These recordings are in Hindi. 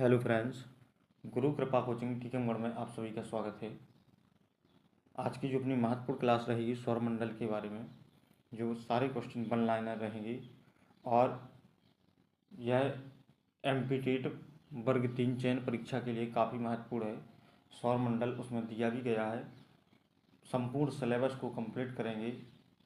हेलो फ्रेंड्स, गुरु कृपा कोचिंग टीकमगढ़ में आप सभी का स्वागत है। आज की जो अपनी महत्वपूर्ण क्लास रहेगी सौरमंडल के बारे में, जो सारे क्वेश्चन वन लाइनर रहेंगी और यह एमपीटेट वर्ग 3 चयन परीक्षा के लिए काफ़ी महत्वपूर्ण है। सौरमंडल उसमें दिया भी गया है। संपूर्ण सिलेबस को कंप्लीट करेंगे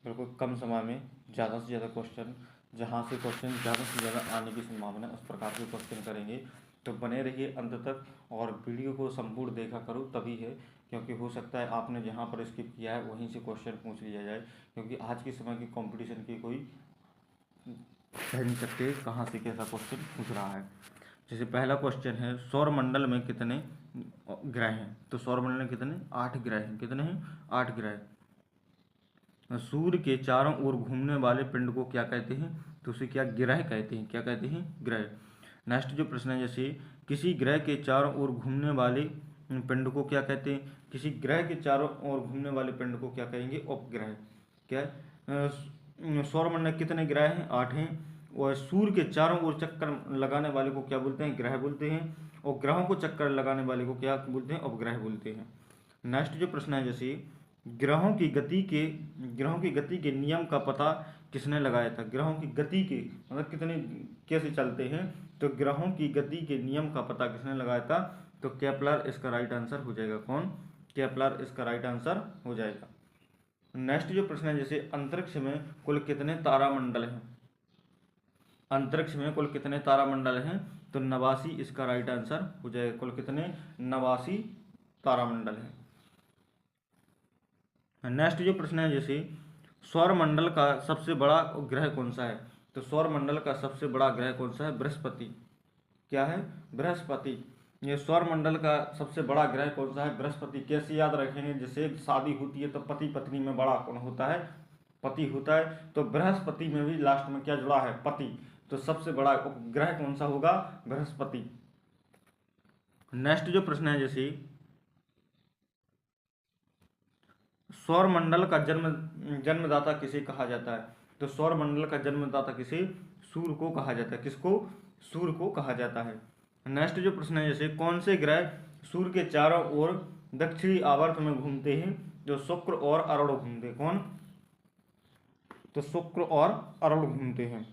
बिल्कुल कम समय में, ज़्यादा से ज़्यादा क्वेश्चन, जहाँ से क्वेश्चन ज़्यादा से ज़्यादा आने की संभावना उस प्रकार के क्वेश्चन करेंगे। तो बने रहिए अंत तक और वीडियो को संपूर्ण देखा करो, तभी है, क्योंकि हो सकता है आपने जहाँ पर स्किप किया है वहीं से क्वेश्चन पूछ लिया जाए, क्योंकि आज के समय की कंपटीशन की कोई कह नहीं सकते कहाँ से कैसा क्वेश्चन पूछ रहा है। जैसे पहला क्वेश्चन है, सौरमंडल में कितने ग्रह हैं? तो सौरमंडल में कितने? 8 ग्रह हैं। कितने हैं? 8 ग्रह। सूर्य के चारों ओर घूमने वाले पिंड को क्या कहते हैं? तो उसे क्या ग्रह कहते हैं? क्या कहते हैं? ग्रह। नेक्स्ट जो प्रश्न है, जैसे किसी ग्रह के चारों ओर घूमने वाले पिंड को क्या कहते हैं? किसी ग्रह के चारों ओर घूमने वाले पिंड को क्या कहेंगे? उपग्रह। क्या सौरमंडल में कितने ग्रह हैं? 8 हैं। और सूर्य के चारों ओर चक्कर लगाने वाले को क्या बोलते हैं? ग्रह बोलते हैं। और ग्रहों को चक्कर लगाने वाले को क्या बोलते हैं? उपग्रह बोलते हैं। नेक्स्ट जो प्रश्न है, जैसे ग्रहों की गति के नियम का पता किसने लगाया था? ग्रहों की गति के मतलब कितने कैसे चलते हैं, तो ग्रहों की गति के नियम का पता किसने लगाया था? तो केपलर इसका राइट आंसर हो जाएगा। कौन? केपलर इसका राइट आंसर हो जाएगा। नेक्स्ट जो प्रश्न है, जैसे अंतरिक्ष में कुल कितने तारामंडल हैं? अंतरिक्ष में कुल कितने तारामंडल हैं? तो 89 इसका राइट आंसर हो जाएगा। कुल कितने? 89 तारामंडल हैं। नेक्स्ट जो प्रश्न है, जैसे सौरमंडल का सबसे बड़ा ग्रह कौन सा है? तो सौरमंडल का सबसे बड़ा ग्रह कौन सा है? बृहस्पति। क्या है? बृहस्पति। ये सौरमंडल का सबसे बड़ा ग्रह कौन सा है? बृहस्पति। कैसे याद रखेंगे? जैसे शादी होती है तो पति पत्नी में बड़ा कौन होता है? पति होता है। तो बृहस्पति में भी लास्ट में क्या जुड़ा है? पति। तो सबसे बड़ा ग्रह कौन सा होगा? बृहस्पति। नेक्स्ट जो प्रश्न है, जैसे सौरमंडल का जन्मदाता किसे कहा जाता है? तो सौरमंडल का जन्मदाता किसे? सूर्य को कहा जाता है। किसको? सूर्य को कहा जाता है। नेक्स्ट जो प्रश्न है, जैसे कौन से ग्रह सूर्य के चारों ओर दक्षिणी आवर्त में घूमते हैं? जो शुक्र और अरुण घूमते हैं। कौन? तो शुक्र और अरुण घूमते हैं।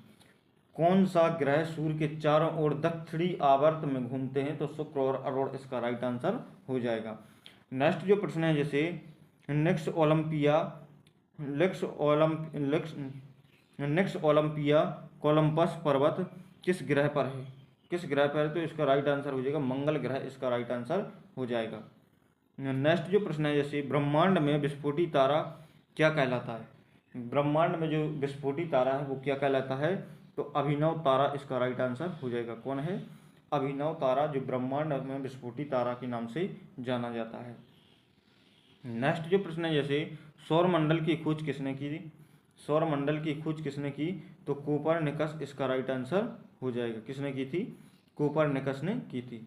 कौन सा ग्रह सूर्य के चारों ओर दक्षिणी आवर्त में घूमते हैं? तो शुक्र और अरुण इसका राइट आंसर हो जाएगा। नेक्स्ट जो प्रश्न है, जैसे नेक्स्ट ओलंपिया कोलंबस पर्वत किस ग्रह पर है? किस ग्रह पर है? तो इसका राइट आंसर हो जाएगा मंगल ग्रह, इसका राइट आंसर हो जाएगा। नेक्स्ट जो प्रश्न है, जैसे ब्रह्मांड में विस्फोटी तारा क्या कहलाता है? ब्रह्मांड में जो विस्फोटी तारा है वो क्या कहलाता है? तो अभिनव तारा इसका राइट आंसर हो जाएगा। कौन है? अभिनव तारा, जो ब्रह्मांड में विस्फोटी तारा के नाम से जाना जाता है। नेक्स्ट जो प्रश्न है, जैसे सौरमंडल की खोज किसने की थी? सौरमंडल की खोज किसने की? तो कोपरनिकस इसका राइट आंसर हो जाएगा। किसने की थी? कोपरनिकस ने की थी।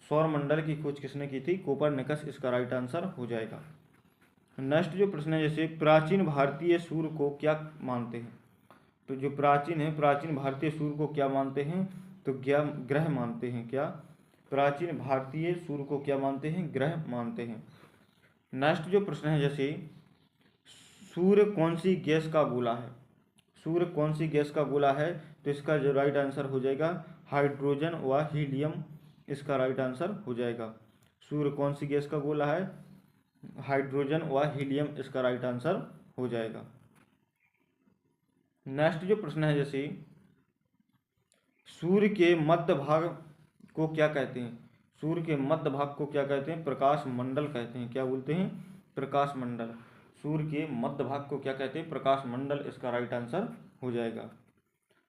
सौरमंडल की खोज किसने की थी? कोपरनिकस इसका राइट आंसर हो जाएगा। नेक्स्ट जो प्रश्न है, जैसे प्राचीन भारतीय सूर्य को क्या मानते हैं? तो जो प्राचीन भारतीय सूर्य को क्या मानते हैं? तो ग्रह मानते हैं। क्या? प्राचीन भारतीय सूर्य को क्या मानते हैं? ग्रह मानते हैं। नेक्स्ट जो प्रश्न है, जैसे सूर्य कौन सी गैस का गोला है? सूर्य कौन सी गैस का गोला है? तो इसका जो राइट आंसर हो जाएगा हाइड्रोजन व हीलियम, इसका राइट आंसर हो जाएगा। सूर्य कौन सी गैस का गोला है? हाइड्रोजन व हीलियम, इसका राइट आंसर हो जाएगा। नेक्स्ट जो प्रश्न है, जैसे सूर्य के मध्य भाग को क्या कहते हैं? सूर्य के मध्य भाग को क्या कहते हैं? प्रकाश मंडल कहते हैं। क्या बोलते हैं? प्रकाश मंडल। सूर्य के मध्य भाग को क्या कहते हैं? प्रकाश मंडल, इसका राइट आंसर हो जाएगा।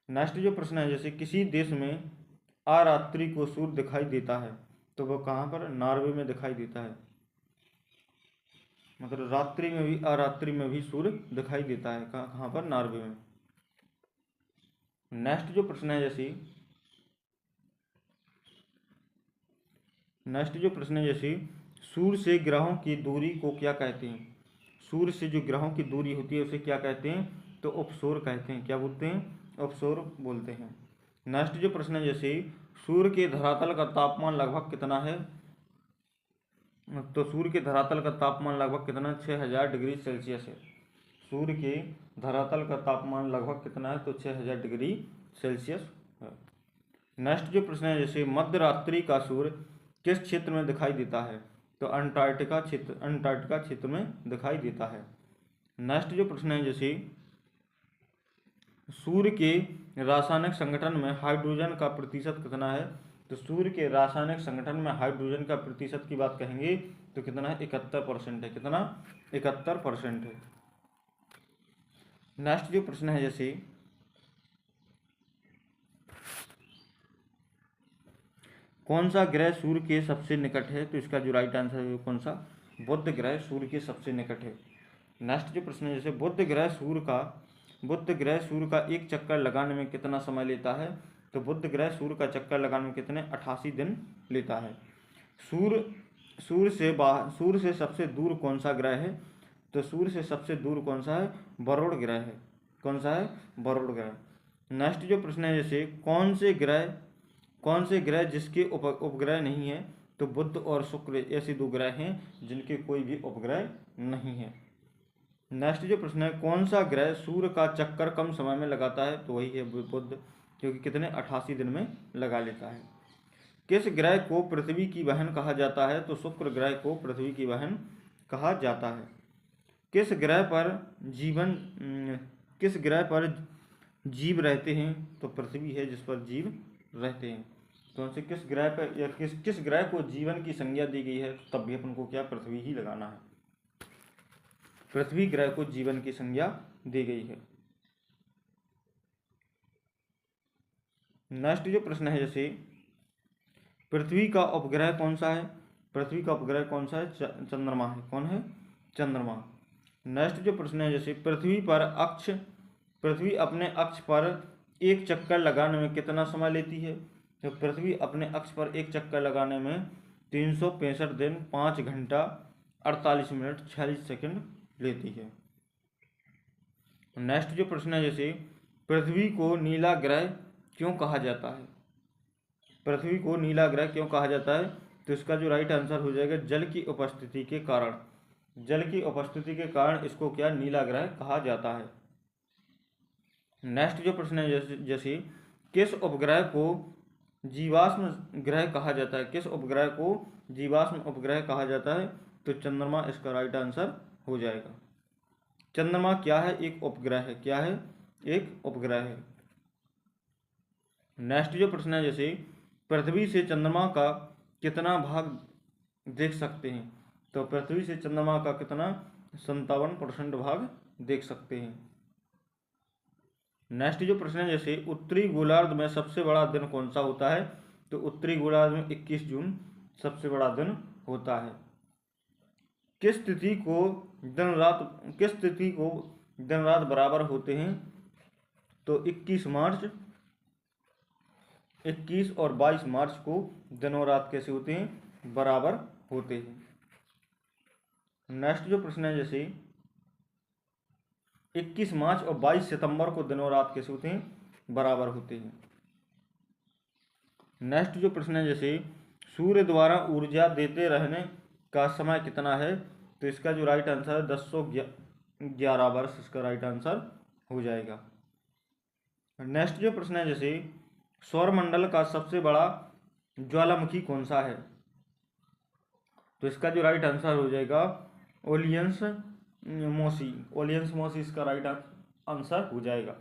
नेक्स्ट जो प्रश्न है, जैसे किसी देश में अरात्रि को सूर्य दिखाई देता है, तो वो कहाँ पर? नॉर्वे में दिखाई देता है। मतलब रात्रि में भी अरात्रि में भी सूर्य दिखाई देता है। कहाँ पर? नॉर्वे में। नेक्स्ट जो प्रश्न है, जैसे सूर्य से ग्रहों की दूरी को क्या कहते हैं? सूर्य से जो ग्रहों की दूरी होती है उसे क्या कहते हैं? तो उपसौर कहते हैं। क्या बोलते हैं? उपसौर बोलते हैं। नेक्स्ट जो प्रश्न है जैसे सूर्य के धरातल का तापमान लगभग कितना है, तो सूर्य के धरातल का तापमान लगभग कितना 6000 डिग्री सेल्सियस है। सूर्य के धरातल का तापमान लगभग कितना है, तो 6000 डिग्री सेल्सियस है। नेक्स्ट जो प्रश्न है जैसे मध्य रात्रि का सूर्य किस क्षेत्र में दिखाई देता है, तो अंटार्कटिका क्षेत्र में दिखाई देता है। नेक्स्ट जो प्रश्न है जैसे सूर्य के रासायनिक संगठन में हाइड्रोजन का प्रतिशत कितना है, तो सूर्य के रासायनिक संगठन में हाइड्रोजन का प्रतिशत की बात कहेंगे तो कितना है, 71% है। कितना, 71% है। नेक्स्ट जो प्रश्न है जैसे कौन सा ग्रह सूर्य के सबसे निकट है, तो इसका जो राइट आंसर है कौन सा, बुध ग्रह सूर्य के सबसे निकट है। नेक्स्ट जो प्रश्न है जैसे बुध ग्रह सूर्य का एक चक्कर लगाने में कितना समय लेता है, तो बुध ग्रह सूर्य का चक्कर लगाने में कितने 88 दिन लेता है। सूर्य से सबसे दूर कौन सा ग्रह है, तो सूर्य से सबसे दूर कौन सा है, वरुण ग्रह है। कौन सा है, वरुण ग्रह। नेक्स्ट जो प्रश्न है जैसे कौन से ग्रह जिसके उपग्रह नहीं है, तो बुध और शुक्र ऐसे दो ग्रह हैं जिनके कोई भी उपग्रह नहीं है। नेक्स्ट जो प्रश्न है कौन सा ग्रह सूर्य का चक्कर कम समय में लगाता है, तो वही है बुध, क्योंकि कितने 88 दिन में लगा लेता है। किस ग्रह को पृथ्वी की बहन कहा जाता है, तो शुक्र ग्रह को पृथ्वी की बहन कहा जाता है। किस ग्रह पर जीव रहते हैं, तो पृथ्वी है जिस पर जीव रहते हैं। तो उनसे किस ग्रह पर या किस ग्रह को जीवन की संज्ञा दी गई है, तब भी अपन को क्या पृथ्वी ही लगाना है। पृथ्वी ग्रह को जीवन की संज्ञा दी गई है। नेक्स्ट जो प्रश्न है जैसे पृथ्वी का उपग्रह कौन सा है, पृथ्वी का उपग्रह कौन सा है, चंद्रमा है। कौन है, चंद्रमा। नेक्स्ट जो प्रश्न है जैसे पृथ्वी अपने अक्ष पर एक चक्कर लगाने में कितना समय लेती है, तो पृथ्वी अपने अक्ष पर एक चक्कर लगाने में 365 दिन 5 घंटा 48 मिनट 46 सेकंड लेती है। नेक्स्ट जो प्रश्न है जैसे पृथ्वी को नीला ग्रह क्यों कहा जाता है, पृथ्वी को नीला ग्रह क्यों कहा जाता है, तो इसका जो राइट आंसर हो जाएगा जल की उपस्थिति के कारण। जल की उपस्थिति के कारण इसको क्या नीला ग्रह कहा जाता है। नेक्स्ट जो प्रश्न है जैसे किस उपग्रह को जीवाश्म ग्रह कहा जाता है, किस उपग्रह को जीवाश्म उपग्रह कहा जाता है, तो चंद्रमा इसका राइट आंसर हो जाएगा। चंद्रमा क्या है, एक उपग्रह है। क्या है, एक उपग्रह है। नेक्स्ट जो प्रश्न है जैसे पृथ्वी से चंद्रमा का कितना भाग देख सकते हैं, तो पृथ्वी से चंद्रमा का कितना 57% भाग देख सकते हैं। नेक्स्ट जो प्रश्न है जैसे उत्तरी गोलार्ध में सबसे बड़ा दिन कौन सा होता है, तो उत्तरी गोलार्ध में 21 जून सबसे बड़ा दिन होता है। किस तिथि को दिन रात बराबर होते हैं, तो 21 और 22 मार्च को दिन और रात कैसे होते हैं, बराबर होते हैं। नेक्स्ट जो प्रश्न है जैसे 21 मार्च और 22 सितंबर को दिन और रात कैसे होते हैं, बराबर होते हैं। नेक्स्ट जो प्रश्न है जैसे सूर्य द्वारा ऊर्जा देते रहने का समय कितना है, तो इसका जो राइट आंसर है 1011 वर्ष इसका राइट आंसर हो जाएगा। नेक्स्ट जो प्रश्न है जैसे सौरमंडल का सबसे बड़ा ज्वालामुखी कौन सा है, तो इसका जो राइट आंसर हो जाएगा ओलियंस मोसी इसका राइट आंसर हो जाएगा।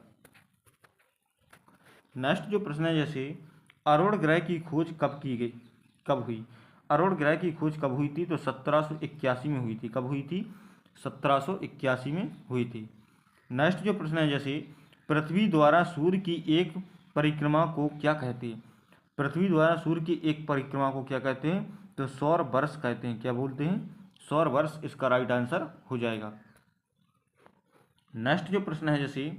नेक्स्ट जो प्रश्न है जैसे अरुण ग्रह की खोज कब हुई, अरुण ग्रह की खोज कब हुई थी, तो 1781 में हुई थी। कब हुई थी, 1781 में हुई थी। नेक्स्ट जो प्रश्न है जैसे पृथ्वी द्वारा सूर्य की एक परिक्रमा को क्या कहते हैं, पृथ्वी द्वारा सूर्य की एक परिक्रमा को क्या कहते हैं, तो सौर वर्ष कहते हैं। क्या बोलते हैं, सौर वर्ष इसका राइट आंसर हो जाएगा। नेक्स्ट जो प्रश्न है जैसे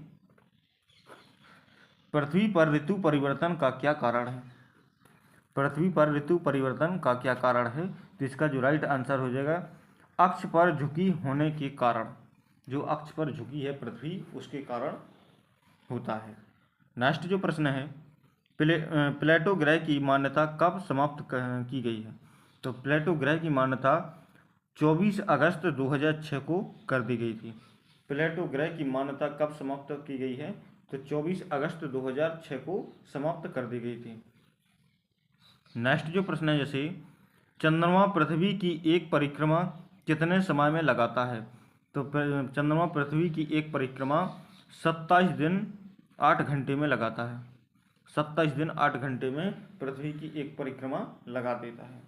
पृथ्वी पर ऋतु परिवर्तन का क्या कारण है, पृथ्वी पर ऋतु परिवर्तन का क्या कारण है, तो इसका जो राइट आंसर हो जाएगा अक्ष पर झुकी होने के कारण। जो अक्ष पर झुकी है पृथ्वी उसके कारण होता है। नेक्स्ट जो प्रश्न है प्लेटो ग्रह की मान्यता कब समाप्त की गई है? तो प्लेटो ग्रह की मान्यता 24 अगस्त 2006 को कर दी गई थी। प्लेटो ग्रह की मान्यता कब समाप्त की गई है? तो 24 अगस्त 2006 को समाप्त कर दी गई थी। नेक्स्ट जो प्रश्न है, जैसे चंद्रमा पृथ्वी की एक परिक्रमा कितने समय में लगाता है? तो चंद्रमा पृथ्वी की एक परिक्रमा 27 दिन 8 घंटे में लगाता है। 27 दिन 8 घंटे में पृथ्वी की एक परिक्रमा लगा देता है।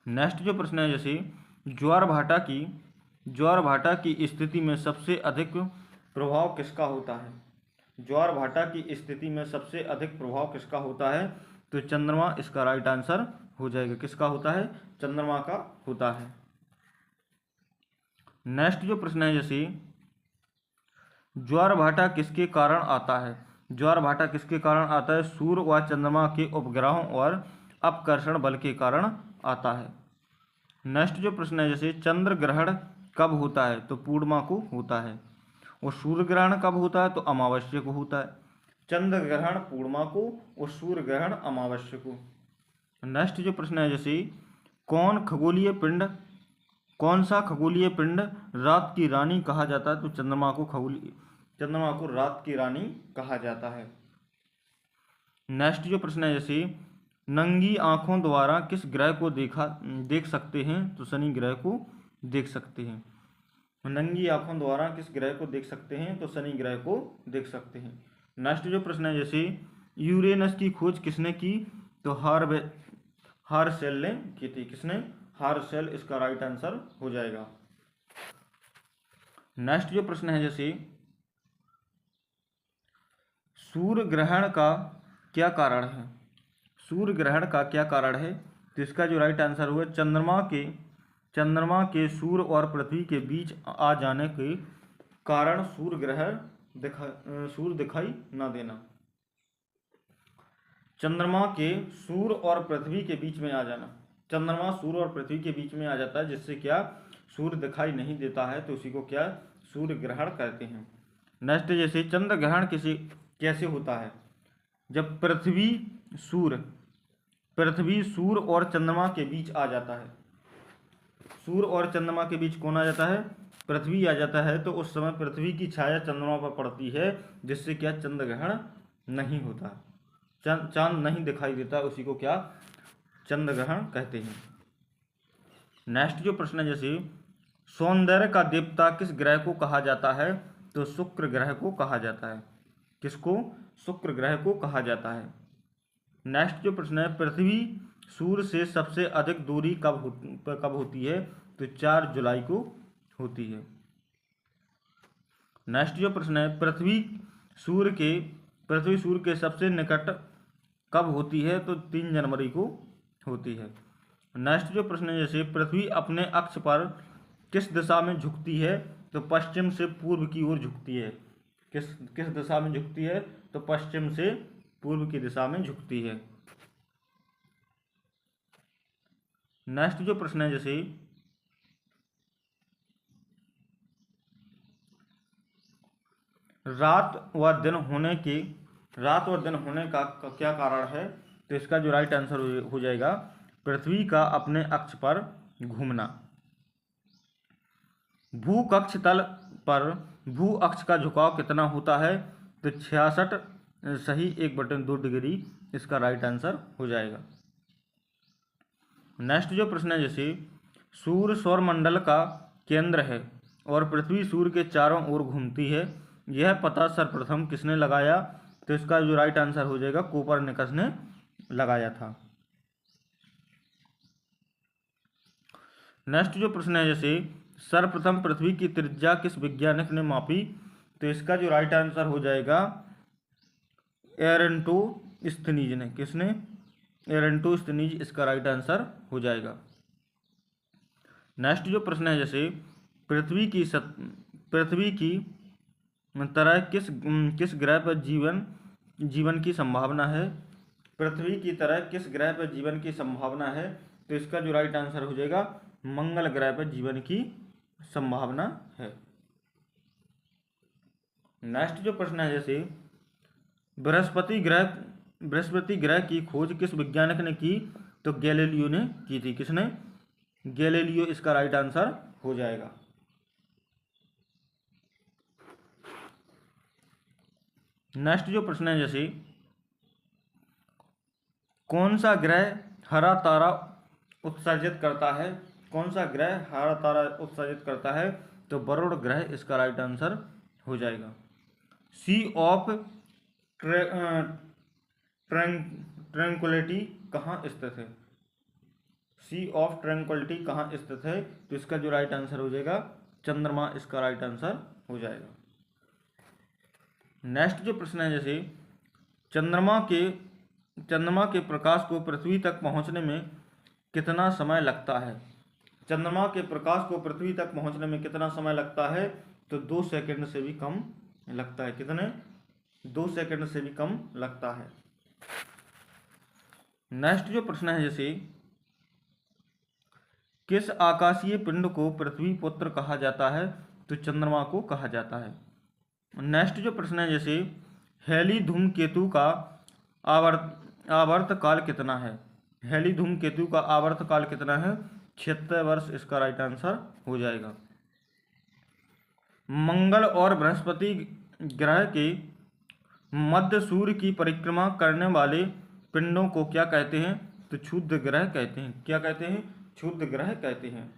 नेक्स्ट जो प्रश्न है, जैसे ज्वार भाटा की स्थिति में सबसे अधिक प्रभाव किसका होता है? ज्वार भाटा की स्थिति में सबसे अधिक प्रभाव किसका होता है? तो चंद्रमा इसका राइट आंसर हो जाएगा। किसका होता है? चंद्रमा का होता है। नेक्स्ट जो प्रश्न है, जैसे ज्वार भाटा किसके कारण आता है? ज्वार भाटा किसके कारण आता है? सूर्य व चंद्रमा के उपग्रहों और अपकर्षण बल के कारण आता है। नेक्स्ट जो प्रश्न है, जैसे चंद्र ग्रहण कब होता है? तो पूर्णिमा को होता है। और सूर्य ग्रहण कब होता है? तो अमावस्या को होता है। चंद्र ग्रहण पूर्णिमा को और सूर्य ग्रहण अमावस्या को। नेक्स्ट जो प्रश्न है, जैसे कौन सा खगोलीय पिंड रात की रानी कहा जाता है? तो चंद्रमा को रात की रानी कहा जाता है। नेक्स्ट जो प्रश्न है, जैसे नंगी आंखों द्वारा किस ग्रह को देख सकते हैं? तो शनि ग्रह को देख सकते हैं। नंगी आंखों द्वारा किस ग्रह को देख सकते हैं? तो शनि ग्रह को देख सकते हैं। नेक्स्ट जो प्रश्न है, जैसे यूरेनस की खोज किसने की? तो हार्शेल ने की थी। किसने? हार्शेल इसका राइट आंसर हो जाएगा। नेक्स्ट जो प्रश्न है, जैसे सूर्य ग्रहण का क्या कारण है? सूर्य ग्रहण का क्या कारण है? तो इसका जो राइट आंसर हुआ चंद्रमा के सूर्य और पृथ्वी के बीच आ जाने के कारण सूर्य दिखाई न देना। चंद्रमा के सूर्य और पृथ्वी के बीच में आ जाना। चंद्रमा सूर्य और पृथ्वी के बीच में आ जाता है, जिससे क्या सूर्य दिखाई नहीं देता है, तो उसी को क्या सूर्य ग्रहण कहते हैं। नेक्स्ट, जैसे चंद्र ग्रहण कैसे होता है? जब पृथ्वी सूर्य और चंद्रमा के बीच आ जाता है। सूर्य और चंद्रमा के बीच कौन आ जाता है? पृथ्वी आ जाता है। तो उस समय पृथ्वी की छाया चंद्रमा पर पड़ती है, जिससे क्या चंद्र ग्रहण नहीं होता, चांद नहीं दिखाई देता, उसी को क्या चंद्र ग्रहण कहते हैं। नेक्स्ट जो प्रश्न है, जैसे सौंदर्य का देवता किस ग्रह को कहा जाता है? तो शुक्र ग्रह को कहा जाता है। किसको? शुक्र ग्रह को कहा जाता है। नेक्स्ट जो प्रश्न है, पृथ्वी सूर्य से सबसे अधिक दूरी कब होती है? तो 4 जुलाई को होती है। नेक्स्ट जो प्रश्न है, पृथ्वी सूर्य के सबसे निकट कब होती है? तो 3 जनवरी को होती है। नेक्स्ट जो प्रश्न है, जैसे पृथ्वी अपने अक्ष पर किस दिशा में झुकती है? तो पश्चिम से पूर्व की ओर झुकती है। किस दिशा में झुकती है? तो पश्चिम से पूर्व की दिशा में झुकती है। नेक्स्ट जो प्रश्न है, जैसे रात व दिन होने का क्या कारण है? तो इसका जो राइट आंसर हो जाएगा पृथ्वी का अपने अक्ष पर घूमना। भूकक्ष तल पर भू अक्ष का झुकाव कितना होता है? तो 66 सही 1/2 डिग्री इसका राइट आंसर हो जाएगा। नेक्स्ट जो प्रश्न है, जैसे सूर्य सौर मंडल का केंद्र है और पृथ्वी सूर्य के चारों ओर घूमती है, यह पता सर्वप्रथम किसने लगाया? तो इसका जो राइट आंसर हो जाएगा कोपरनिकस ने लगाया था। नेक्स्ट जो प्रश्न है, जैसे सर्वप्रथम पृथ्वी की त्रिज्या किस वैज्ञानिक ने मापी? तो इसका जो राइट आंसर हो जाएगा एरेंटोस्थनीज ने। किसने? एरेंटोस्थनीज इसका राइट आंसर हो जाएगा। नेक्स्ट जो प्रश्न है, जैसे पृथ्वी की तरह किस ग्रह पर जीवन की संभावना है? पृथ्वी की तरह किस ग्रह पर जीवन की संभावना है? तो इसका जो राइट आंसर हो जाएगा मंगल ग्रह पर जीवन की संभावना है। नेक्स्ट जो प्रश्न है, जैसे बृहस्पति ग्रह की खोज किस वैज्ञानिक ने की? तो गैलीलियो ने की थी। किसने? गैलीलियो इसका राइट आंसर हो जाएगा। नेक्स्ट जो प्रश्न है, जैसे कौन सा ग्रह हरा तारा उत्सर्जित करता है? कौन सा ग्रह हरा तारा उत्सर्जित करता है? तो वरुण ग्रह इसका राइट आंसर हो जाएगा। सी ऑफ ट्रैंक्विलिटी कहाँ स्थित है? सी ऑफ ट्रैंक्विलिटी कहाँ स्थित है? तो इसका जो राइट आंसर हो जाएगा चंद्रमा इसका राइट आंसर हो जाएगा। नेक्स्ट जो प्रश्न है, जैसे चंद्रमा के प्रकाश को पृथ्वी तक पहुंचने में कितना समय लगता है? चंद्रमा के प्रकाश को पृथ्वी तक पहुंचने में कितना समय लगता है? तो 2 सेकंड से भी कम लगता है। कितने? 2 सेकंड से भी कम लगता है। नेक्स्ट जो प्रश्न है, जैसे किस आकाशीय पिंड को पृथ्वी पुत्र कहा जाता है? तो चंद्रमा को कहा जाता है। नेक्स्ट जो प्रश्न है, जैसे हेली धूमकेतु का आवर्त काल कितना है? हेली धूमकेतु का आवर्त काल कितना है? 76 वर्ष इसका राइट आंसर हो जाएगा। मंगल और बृहस्पति ग्रह के मध्य सूर्य की परिक्रमा करने वाले पिंडों को क्या कहते हैं? तो क्षुद्र ग्रह कहते हैं। क्या कहते हैं? क्षुद्र ग्रह कहते हैं।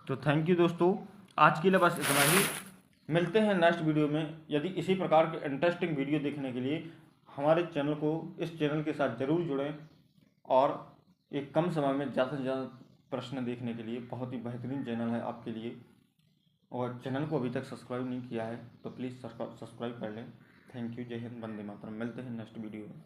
तो थैंक यू दोस्तों, आज के लिए बस इतना ही। मिलते हैं नेक्स्ट वीडियो में। यदि इसी प्रकार के इंटरेस्टिंग वीडियो देखने के लिए हमारे चैनल को, इस चैनल के साथ ज़रूर जुड़ें और एक कम समय में ज़्यादा से ज़्यादा प्रश्न देखने के लिए बहुत ही बेहतरीन चैनल है आपके लिए। और चैनल को अभी तक सब्सक्राइब नहीं किया है तो प्लीज़ सब्सक्राइब कर लें। Thank you. जय हिंद, वंदे मातरम। मिलते हैं नेक्स्ट वीडियो में।